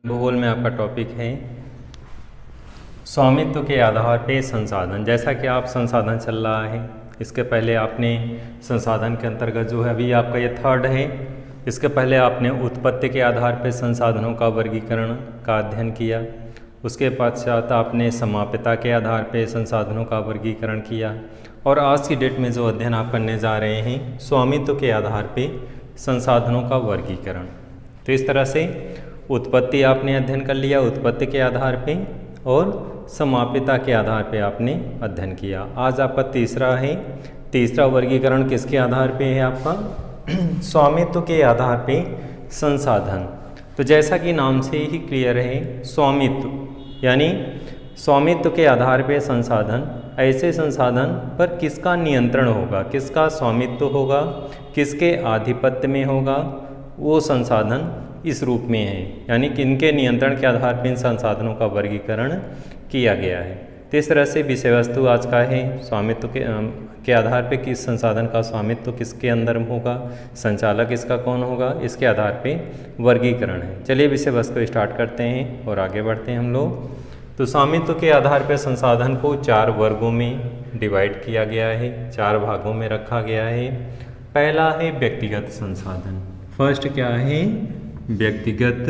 भूगोल में आपका टॉपिक है स्वामित्व के आधार पे संसाधन। जैसा कि आप संसाधन चल रहा है, इसके पहले आपने संसाधन के अंतर्गत जो है अभी आपका ये थर्ड है, इसके पहले आपने उत्पत्ति के आधार पे संसाधनों का वर्गीकरण का अध्ययन किया। उसके पश्चात आपने समाप्यता के आधार पे संसाधनों का वर्गीकरण किया और आज की डेट में जो अध्ययन आप करने जा रहे हैं स्वामित्व के आधार पे संसाधनों का वर्गीकरण। तो इस तरह से उत्पत्ति आपने अध्ययन कर लिया उत्पत्ति के आधार पे और समाप्यता के आधार पे आपने अध्ययन किया। आज आपका तीसरा है, तीसरा वर्गीकरण किसके आधार पे है आपका? स्वामित्व के आधार पे संसाधन। तो जैसा कि नाम से ही क्लियर है, स्वामित्व यानी स्वामित्व के आधार पे संसाधन, ऐसे संसाधन पर किसका नियंत्रण होगा, किसका स्वामित्व होगा, किसके आधिपत्य में होगा, वो संसाधन इस रूप में है। यानी किनके नियंत्रण के आधार पर इन संसाधनों का वर्गीकरण किया गया है। तो इस तरह से विषय वस्तु आज का है स्वामित्व के आधार पे किस संसाधन का स्वामित्व किसके अंदर होगा, संचालक इसका कौन होगा, इसके आधार पे वर्गीकरण है। चलिए विषय वस्तु स्टार्ट करते हैं और आगे बढ़ते हैं हम लोग। तो स्वामित्व के आधार पर संसाधन को 4 वर्गों में डिवाइड किया गया है, 4 भागों में रखा गया है। पहला है व्यक्तिगत संसाधन। फर्स्ट क्या है? व्यक्तिगत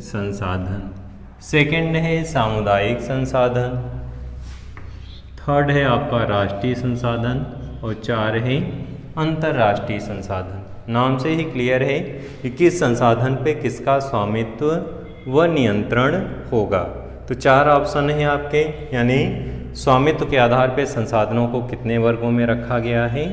संसाधन। सेकंड है सामुदायिक संसाधन। थर्ड है आपका राष्ट्रीय संसाधन और 4 है अंतर्राष्ट्रीय संसाधन। नाम से ही क्लियर है कि किस संसाधन पे किसका स्वामित्व व नियंत्रण होगा। तो 4 ऑप्शन हैं आपके, यानी स्वामित्व के आधार पे संसाधनों को कितने वर्गों में रखा गया है?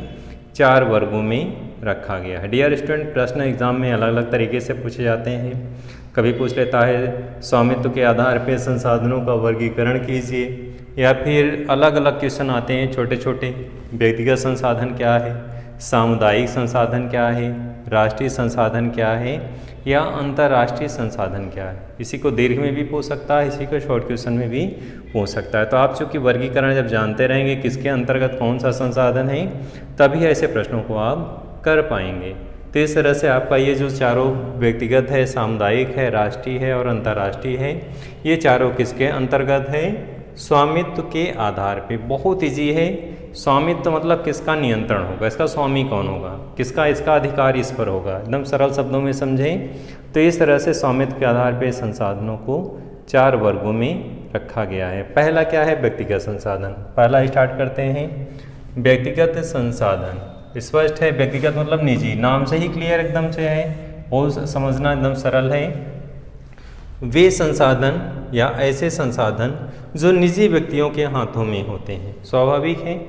4 वर्गों में रखा गया है। डियर स्टूडेंट, प्रश्न एग्जाम में अलग अलग तरीके से पूछे जाते हैं। कभी पूछ लेता है स्वामित्व के आधार पे संसाधनों का वर्गीकरण कीजिए, या फिर अलग अलग क्वेश्चन आते हैं छोटे छोटे। व्यक्तिगत संसाधन क्या है, सामुदायिक संसाधन क्या है, राष्ट्रीय संसाधन क्या है, या अंतर्राष्ट्रीय संसाधन क्या है। इसी को दीर्घ में भी पूछ सकता है, इसी को शॉर्ट क्वेश्चन में भी पूछ सकता है। तो आप चूँकि वर्गीकरण जब जानते रहेंगे किसके अंतर्गत कौन सा संसाधन है, तभी ऐसे प्रश्नों को आप कर पाएंगे। तो इस तरह से आपका ये जो चारों व्यक्तिगत है, सामुदायिक है, राष्ट्रीय है और अंतर्राष्ट्रीय है, ये चारों किसके अंतर्गत है? स्वामित्व के आधार पे। बहुत ईजी है। स्वामित्व मतलब किसका नियंत्रण होगा, इसका स्वामी कौन होगा, किसका इसका अधिकार इस पर होगा। एकदम सरल शब्दों में समझें तो इस तरह से स्वामित्व के आधार पे संसाधनों को 4 वर्गों में रखा गया है। पहला क्या है? व्यक्तिगत संसाधन। पहला स्टार्ट करते हैं। व्यक्तिगत संसाधन स्पष्ट है, व्यक्तिगत मतलब निजी, नाम से ही क्लियर एकदम से है, वो समझना एकदम सरल है। वे संसाधन या ऐसे संसाधन जो निजी व्यक्तियों के हाथों में होते हैं। स्वाभाविक है,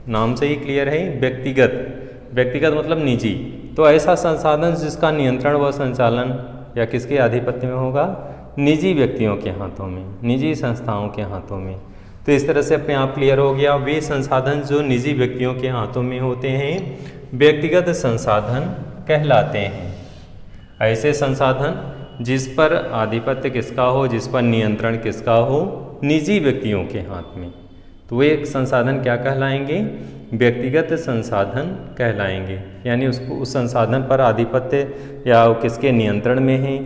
नाम से ही क्लियर है। व्यक्तिगत, व्यक्तिगत मतलब निजी, तो ऐसा संसाधन जिसका नियंत्रण व संचालन या किसके आधिपत्य में होगा? निजी व्यक्तियों के हाथों में, निजी संस्थाओं के हाथों में। तो इस तरह से अपने आप क्लियर हो गया। वे संसाधन जो निजी व्यक्तियों के हाथों में होते हैं व्यक्तिगत संसाधन कहलाते हैं। ऐसे संसाधन जिस पर आधिपत्य किसका हो, जिस पर नियंत्रण किसका हो? निजी व्यक्तियों के हाथ में। तो वे एक संसाधन क्या कहलाएंगे? व्यक्तिगत संसाधन कहलाएंगे। यानी उसको उस संसाधन पर आधिपत्य या वो किसके नियंत्रण में है,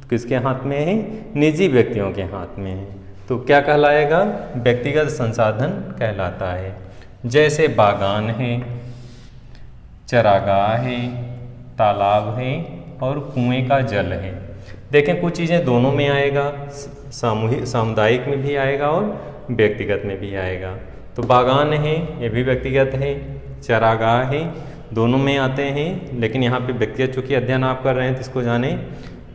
किसके हाथ में है? निजी व्यक्तियों के हाथ में है। तो क्या कहलाएगा? व्यक्तिगत संसाधन कहलाता है। जैसे बागान है, चरागाह है, तालाब है और कुएं का जल है। देखें कुछ चीज़ें दोनों में आएगा, सामुदायिक में भी आएगा और व्यक्तिगत में भी आएगा। तो बागान है, ये भी व्यक्तिगत है, चरागाह है, दोनों में आते हैं। लेकिन यहाँ पे व्यक्तिगत चूँकि अध्ययन आप कर रहे हैं तो इसको जाने।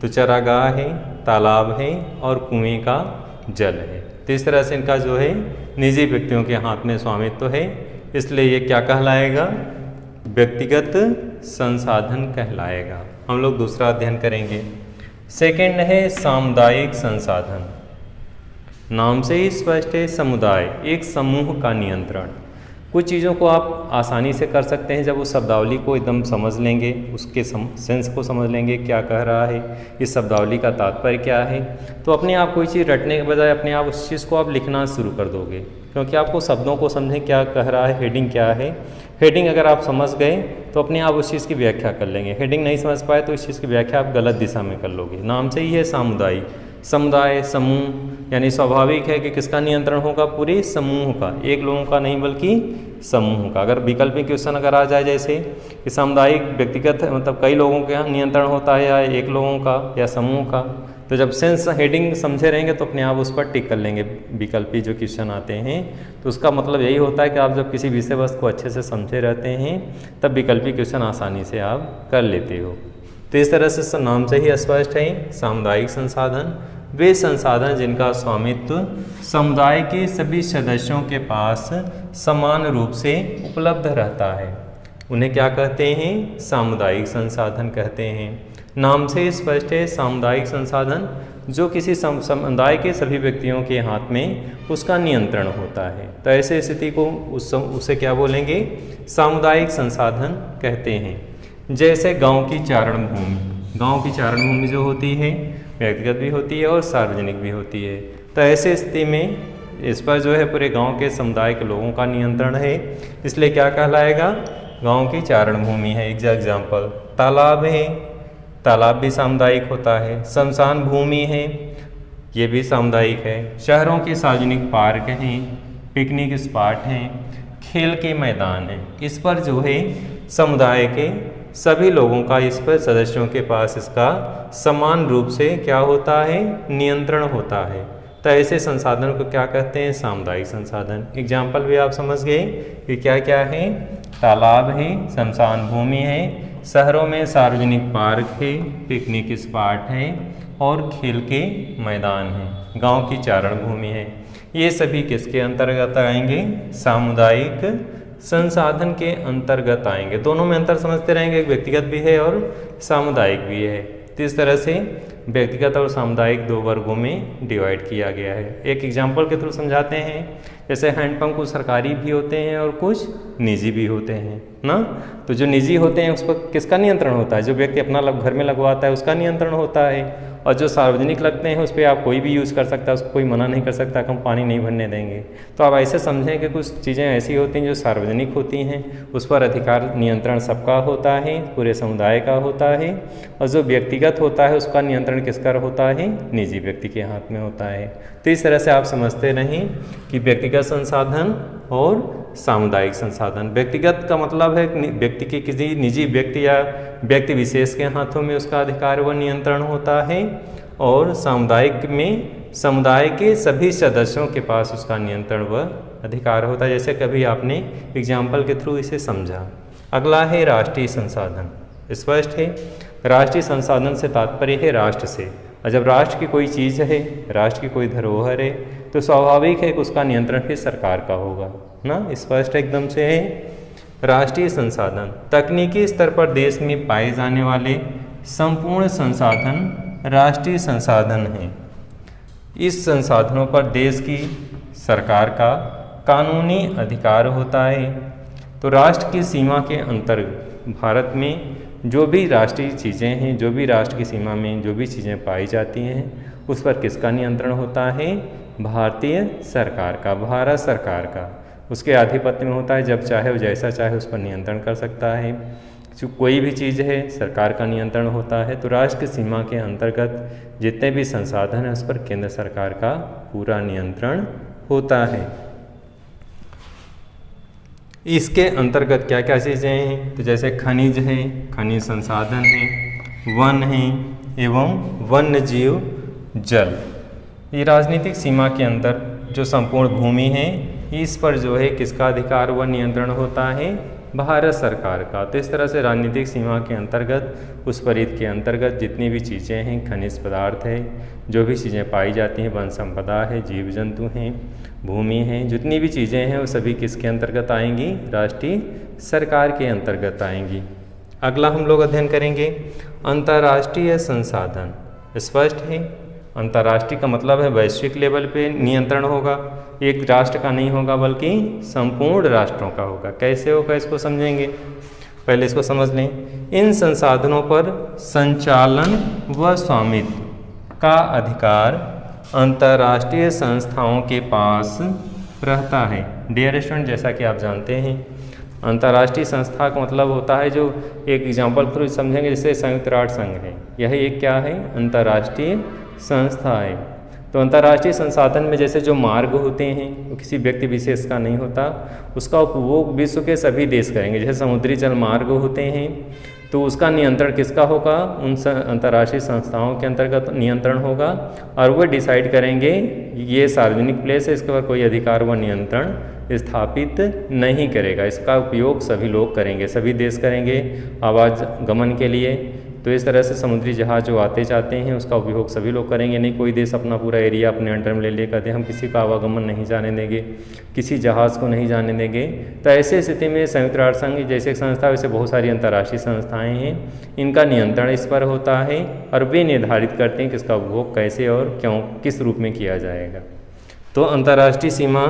तो चरागाह है, तालाब है और कुएं का जल है। तो इस तरह से इनका जो है निजी व्यक्तियों के हाथ में स्वामित्व है, इसलिए ये क्या कहलाएगा? व्यक्तिगत संसाधन कहलाएगा। हम लोग दूसरा अध्ययन करेंगे। सेकंड है सामुदायिक संसाधन। नाम से ही स्पष्ट है, समुदाय, एक समूह का नियंत्रण। कुछ चीज़ों को आप आसानी से कर सकते हैं जब उस शब्दावली को एकदम समझ लेंगे, उसके सेंस को समझ लेंगे, क्या कह रहा है, इस शब्दावली का तात्पर्य क्या है। तो अपने आप कोई चीज़ रटने के बजाय अपने आप उस चीज़ को आप लिखना शुरू कर दोगे, क्योंकि आपको शब्दों को समझें क्या कह रहा है, हेडिंग क्या है। हेडिंग अगर आप समझ गए तो अपने आप उस चीज़ की व्याख्या कर लेंगे। हेडिंग नहीं समझ पाए तो इस चीज़ की व्याख्या आप गलत दिशा में कर लोगे। नाम से ही है सामुदायिक, समुदाय, समूह, यानी स्वाभाविक है कि किसका नियंत्रण होगा? पूरे समूह का, एक लोगों का नहीं बल्कि समूह का। अगर वैकल्पिक क्वेश्चन अगर आ जाए जैसे कि सामुदायिक व्यक्तिगत मतलब कई लोगों के यहाँ नियंत्रण होता है या एक लोगों का या समूह का, तो जब सेंस हेडिंग समझे रहेंगे तो अपने आप उस पर टिक कर लेंगे। विकल्पी जो क्वेश्चन आते हैं तो उसका मतलब यही होता है कि आप जब किसी विषय वस्तु को अच्छे से समझे रहते हैं तब विकल्पी क्वेश्चन आसानी से आप कर लेते हो। तो इस तरह से नाम से ही स्पष्ट है, सामुदायिक संसाधन वे संसाधन जिनका स्वामित्व समुदाय के सभी सदस्यों के पास समान रूप से उपलब्ध रहता है, उन्हें क्या कहते हैं? सामुदायिक संसाधन कहते हैं। नाम से स्पष्ट है, सामुदायिक संसाधन जो किसी समुदाय के सभी व्यक्तियों के हाथ में उसका नियंत्रण होता है। तो ऐसे स्थिति को उसे क्या बोलेंगे? सामुदायिक संसाधन कहते हैं। जैसे गांव की चारण भूमि, गांव की चारण भूमि जो होती है व्यक्तिगत भी होती है और सार्वजनिक भी होती है। तो ऐसे स्थिति में इस पर जो है पूरे गांव के समुदाय के लोगों का नियंत्रण है, इसलिए क्या कहलाएगा? गांव की चारण भूमि है। एग्जाम्पल तालाब है, तालाब भी सामुदायिक होता है। शमशान भूमि है, ये भी सामुदायिक है। शहरों के सार्वजनिक पार्क हैं, पिकनिक स्पॉट हैं, खेल के मैदान हैं। इस पर जो है समुदाय के सभी लोगों का, इस पर सदस्यों के पास इसका समान रूप से क्या होता है? नियंत्रण होता है। तो ऐसे संसाधन को क्या कहते हैं? सामुदायिक संसाधन। एग्जाम्पल भी आप समझ गए कि क्या क्या है? तालाब है, शमशान भूमि है, शहरों में सार्वजनिक पार्क है, पिकनिक स्पॉट है और खेल के मैदान हैं, गांव की चारण भूमि है। ये सभी किसके अंतर्गत आएंगे? सामुदायिक संसाधन के अंतर्गत आएंगे। दोनों में अंतर समझते रहेंगे, व्यक्तिगत भी है और सामुदायिक भी है। तो इस तरह से व्यक्तिगत और सामुदायिक दो वर्गों में डिवाइड किया गया है। एक एग्जाम्पल के थ्रू समझाते हैं। जैसे हैंडपंप कुछ सरकारी भी होते हैं और कुछ निजी भी होते हैं ना। तो जो निजी होते हैं उस पर किसका नियंत्रण होता है? जो व्यक्ति अपना घर में लगवाता है उसका नियंत्रण होता है। और जो सार्वजनिक लगते हैं उस पर आप कोई भी यूज़ कर सकता है, उसको कोई मना नहीं कर सकता कि हम पानी नहीं भरने देंगे। तो आप ऐसे समझें कि कुछ चीज़ें ऐसी होती हैं जो सार्वजनिक होती हैं, उस पर अधिकार नियंत्रण सबका होता है, पूरे समुदाय का होता है। और जो व्यक्तिगत होता है उसका नियंत्रण किसका होता है? निजी व्यक्ति के हाथ में होता है। तो इस तरह से आप समझते रहें कि व्यक्तिगत संसाधन और सामुदायिक संसाधन। व्यक्तिगत का मतलब है व्यक्ति के किसी निजी व्यक्ति या व्यक्ति विशेष के हाथों में उसका अधिकार व नियंत्रण होता है, और सामुदायिक में समुदाय के सभी सदस्यों के पास उसका नियंत्रण व अधिकार होता है। जैसे कभी आपने एग्जाम्पल के थ्रू इसे समझा। अगला है राष्ट्रीय संसाधन। स्पष्ट है, राष्ट्रीय संसाधन से तात्पर्य है राष्ट्र से। और जब राष्ट्र की कोई चीज़ है, राष्ट्र की कोई धरोहर है, तो स्वाभाविक है कि उसका नियंत्रण फिर सरकार का होगा ना। स्पष्ट एकदम से है। राष्ट्रीय संसाधन तकनीकी स्तर पर देश में पाए जाने वाले संपूर्ण संसाधन राष्ट्रीय संसाधन हैं। इस संसाधनों पर देश की सरकार का कानूनी अधिकार होता है। तो राष्ट्र की सीमा के अंतर्गत भारत में जो भी राष्ट्रीय चीज़ें हैं, जो भी राष्ट्र की सीमा में जो भी चीज़ें पाई जाती हैं, उस पर किसका नियंत्रण होता है? भारतीय सरकार का, भारत सरकार का। उसके आधिपत्य में होता है, जब चाहे वो जैसा चाहे उस पर नियंत्रण कर सकता है। जो कोई भी चीज़ है सरकार का नियंत्रण होता है। तो राष्ट्र की सीमा के अंतर्गत जितने भी संसाधन हैं उस पर केंद्र सरकार का पूरा नियंत्रण होता है। इसके अंतर्गत क्या क्या चीज़ें हैं? तो जैसे खनिज है, खनिज संसाधन है, वन है एवं वन्य जीव, जल। ये राजनीतिक सीमा के अंदर जो संपूर्ण भूमि है इस पर जो है किसका अधिकार व नियंत्रण होता है? भारत सरकार का। तो इस तरह से राजनीतिक सीमा के अंतर्गत, उस परिधि के अंतर्गत जितनी भी चीज़ें हैं, खनिज पदार्थ है, जो भी चीज़ें पाई जाती हैं, वन संपदा है, जीव जंतु हैं, भूमि है, जितनी भी चीज़ें हैं वो सभी किसके अंतर्गत आएंगी? राष्ट्रीय सरकार के अंतर्गत आएंगी। अगला हम लोग अध्ययन करेंगे अंतर्राष्ट्रीय संसाधन। स्पष्ट है, अंतर्राष्ट्रीय का मतलब है वैश्विक लेवल पे नियंत्रण होगा, एक राष्ट्र का नहीं होगा बल्कि संपूर्ण राष्ट्रों का होगा। कैसे होगा इसको समझेंगे, पहले इसको समझ लें। इन संसाधनों पर संचालन व स्वामित्व का अधिकार अंतर्राष्ट्रीय संस्थाओं के पास रहता है। डियर स्टूडेंट, जैसा कि आप जानते हैं अंतर्राष्ट्रीय संस्था का मतलब होता है, जो एक एग्जाम्पल थ्रू समझेंगे, जैसे संयुक्त राष्ट्र संघ है, यह एक क्या है? अंतर्राष्ट्रीय संस्था है। तो अंतर्राष्ट्रीय संसाधन में जैसे जो मार्ग होते हैं वो किसी व्यक्ति विशेष का नहीं होता, उसका उपभोग विश्व के सभी देश करेंगे। जैसे समुद्री जल मार्ग होते हैं तो उसका नियंत्रण किसका होगा, उन अंतर्राष्ट्रीय संस्थाओं के अंतर्गत नियंत्रण होगा और वो डिसाइड करेंगे ये सार्वजनिक प्लेस है, इसके ऊपर कोई अधिकार व नियंत्रण स्थापित नहीं करेगा। इसका उपयोग सभी लोग करेंगे, सभी देश करेंगे आवागमन के लिए। तो इस तरह से समुद्री जहाज जो आते जाते हैं उसका उपयोग सभी लोग करेंगे। नहीं कोई देश अपना पूरा एरिया अपने अंडर में ले ले कहते हम किसी का आवागमन नहीं जाने देंगे, किसी जहाज़ को नहीं जाने देंगे। तो ऐसे स्थिति में संयुक्त राष्ट्र संघ जैसे एक संस्था, वैसे बहुत सारी अंतर्राष्ट्रीय संस्थाएं हैं, इनका नियंत्रण इस पर होता है और वे निर्धारित करते हैं कि इसका उपभोग कैसे और क्यों किस रूप में किया जाएगा। तो अंतर्राष्ट्रीय सीमा,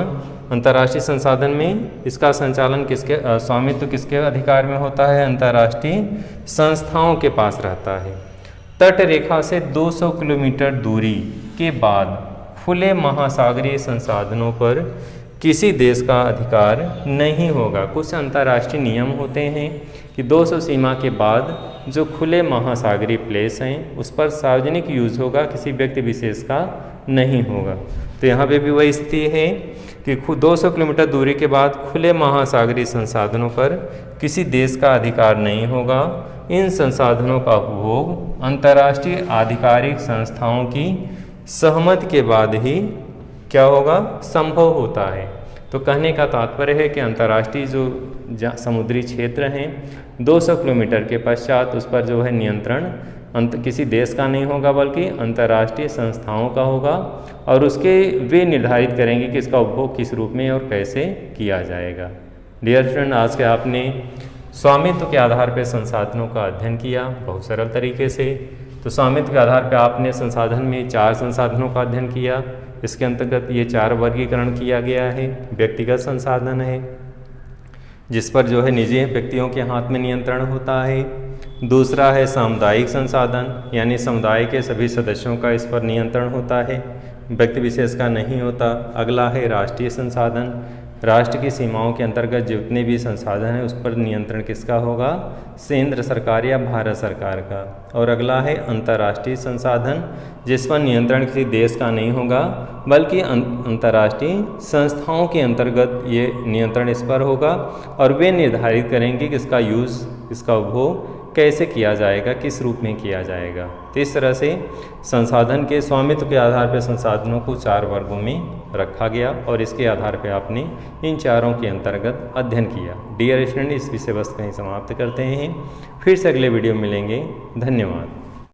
अंतर्राष्ट्रीय संसाधन में इसका संचालन किसके स्वामित्व किसके अधिकार में होता है, अंतर्राष्ट्रीय संस्थाओं के पास रहता है। तट रेखा से 200 किलोमीटर दूरी के बाद खुले महासागरीय संसाधनों पर किसी देश का अधिकार नहीं होगा। कुछ अंतर्राष्ट्रीय नियम होते हैं कि 200 सीमा के बाद जो खुले महासागरीय प्लेस हैं उस पर सार्वजनिक यूज होगा, किसी व्यक्ति विशेष का नहीं होगा। तो यहाँ पे भी वही स्थिति है कि 200 किलोमीटर दूरी के बाद खुले महासागरीय संसाधनों पर किसी देश का अधिकार नहीं होगा। इन संसाधनों का उपभोग अंतर्राष्ट्रीय आधिकारिक संस्थाओं की सहमति के बाद ही क्या होगा, संभव होता है। तो कहने का तात्पर्य है कि अंतर्राष्ट्रीय जो समुद्री क्षेत्र हैं 200 किलोमीटर के पश्चात उस पर जो है नियंत्रण किसी देश का नहीं होगा बल्कि अंतर्राष्ट्रीय संस्थाओं का होगा और उसके वे निर्धारित करेंगे कि इसका उपभोग किस रूप में और कैसे किया जाएगा। डियर स्टूडेंट, आज के आपने स्वामित्व के आधार पर संसाधनों का अध्ययन किया बहुत सरल तरीके से। तो स्वामित्व के आधार पर आपने संसाधन में 4 संसाधनों का अध्ययन किया। इसके अंतर्गत ये 4 वर्गीकरण किया गया है। व्यक्तिगत संसाधन है जिस पर जो है निजी व्यक्तियों के हाथ में नियंत्रण होता है। दूसरा है सामुदायिक संसाधन, यानी समुदाय के सभी सदस्यों का इस पर नियंत्रण होता है, व्यक्ति विशेष का नहीं होता। अगला है राष्ट्रीय संसाधन, राष्ट्र की सीमाओं के अंतर्गत जितने भी संसाधन हैं उस पर नियंत्रण किसका होगा, केंद्र सरकार या भारत सरकार का। और अगला है अंतर्राष्ट्रीय संसाधन जिस पर नियंत्रण किसी देश का नहीं होगा बल्कि अंतर्राष्ट्रीय संस्थाओं के अंतर्गत ये नियंत्रण इस पर होगा और वे निर्धारित करेंगे कि इसका यूज़, इसका उपभोग कैसे किया जाएगा, किस रूप में किया जाएगा। तो इस तरह से संसाधन के स्वामित्व के आधार पर संसाधनों को 4 वर्गों में रखा गया और इसके आधार पर आपने इन चारों के अंतर्गत अध्ययन किया। डियर स्टूडेंट, इस विषय वस्तु को ही समाप्त करते हैं, फिर से अगले वीडियो में मिलेंगे। धन्यवाद।